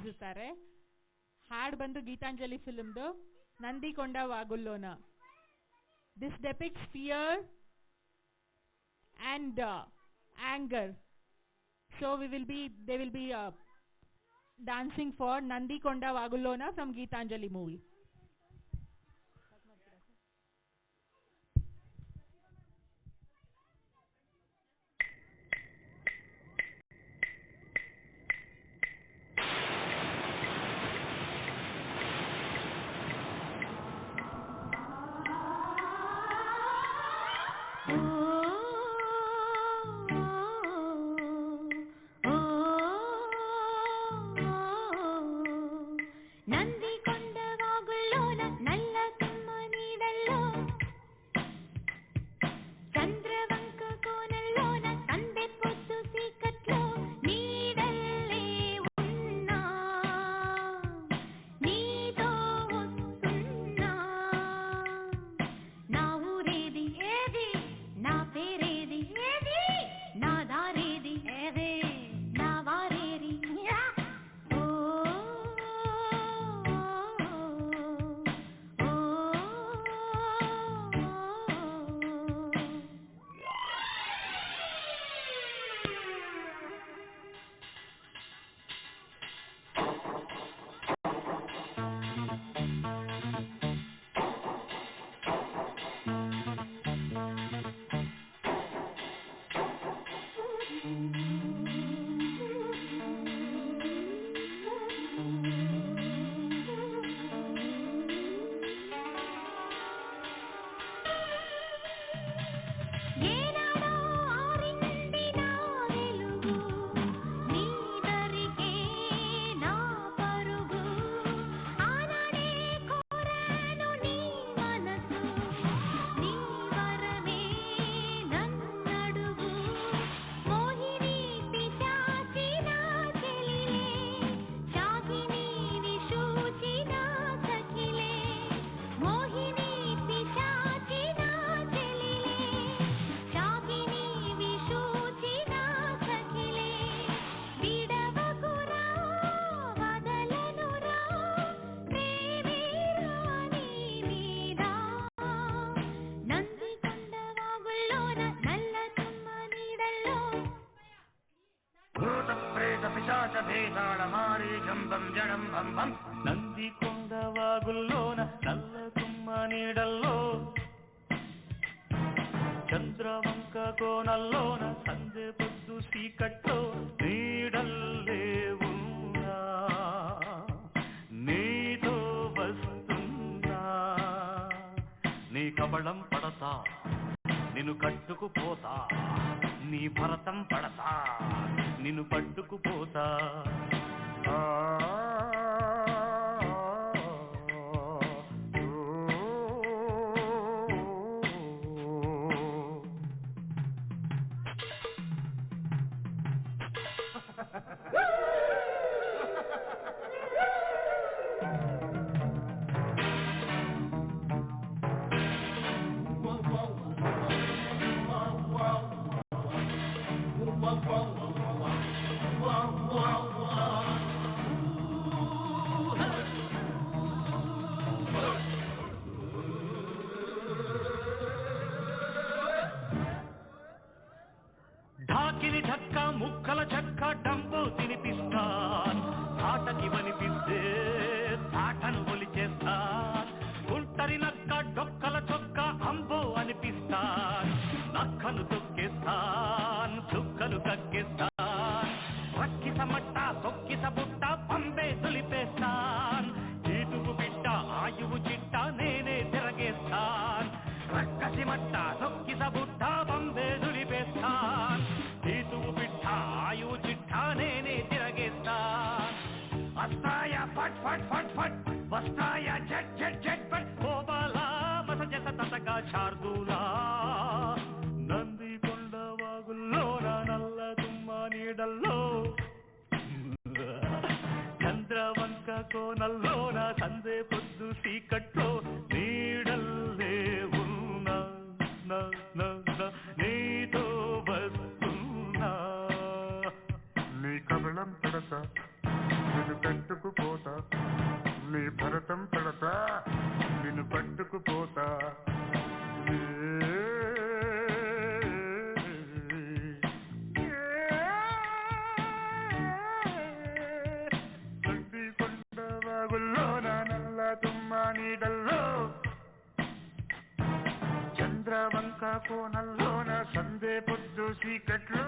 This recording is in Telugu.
ಹಾಡಿಸಿರ್ತಾರೆ. ಹಾಡು ಬಂದು ಗೀತಾಂಜಲಿ ಫಿಲ್ಮ್ದು ನಂದಿಕೊಂಡ ವಾಗುಲ್ಲೋನ. This depicts fear and anger. So they will be dancing for Nandikonda Vagullona from Geetanjali movie. ನಂದಿಕೊಂಡ ವಾಗುಲ್ಲೋನ ನಲ್ಲ ತುಮ್ಮ ನೀಡಲ್ಲೋ, ಚಂದ್ರವಂಕ ಕೋನಲ್ಲೋನ ಸಂಜೆ పొద్దు సీకట్లో నీడల్లే ఉన్నా నీతో వస్తున్నా, నీ కబళం పడతా నిన్ను కట్టుకుపోతా, నీ భరతం పడతా నిన్ను పట్టుకుపోతా. ఢాకిని ఢక్క ముక్కల చెక్క డంబు తినిపిస్తాన్, తాటకి వనిపిస్తే తాటను ఒలిచేస్తాన్, గుంటరి నక్క డొక్కల చొక్క అంబో అనిపిస్తాన్, నక్కను తొక్కేస్తాన్ చుక్కలు కక్కేస్తాన్, రక్కిస మట్ట సొక్కిస బుట్ట పంబే తులిపేస్తాన్, చీటుకు బిడ్డ ఆయువు చిట్ట నేనే తిరగేస్తాన్, రక్కసి మట్ట సొక్కిస బుట్ట పంబే తులిపేస్తాన్, చీటుకు బిడ్డ ఆయువు చిట్ట నేనే తిరగేస్తాన్. వస్తాయా ఫట్ ఫట్ ఫట్ ఫట్ వస్తాయా జట్ జట్ జట్ ఫట్ కోబాలా మస జస తసగా శార్దూలా, నందికొండ వాగుల్లోన నల్ల తుమ్మ నీడల్లో, చంద్రవంక కోనల్లోన సందే పొద్దు సీకట్లో నీడల్లే ఉన్నా నీతో వస్తున్నా, నీ కబళం పడతా నిన్ను కట్టుకు భరతం పడతా నిన్ను పట్టుకుపోతా కొండ వాగుల్లోన నల్ల తుమ్మ నీడల్లో చంద్రవంక కోనల్లోన సందే పొద్దు సీకట్లో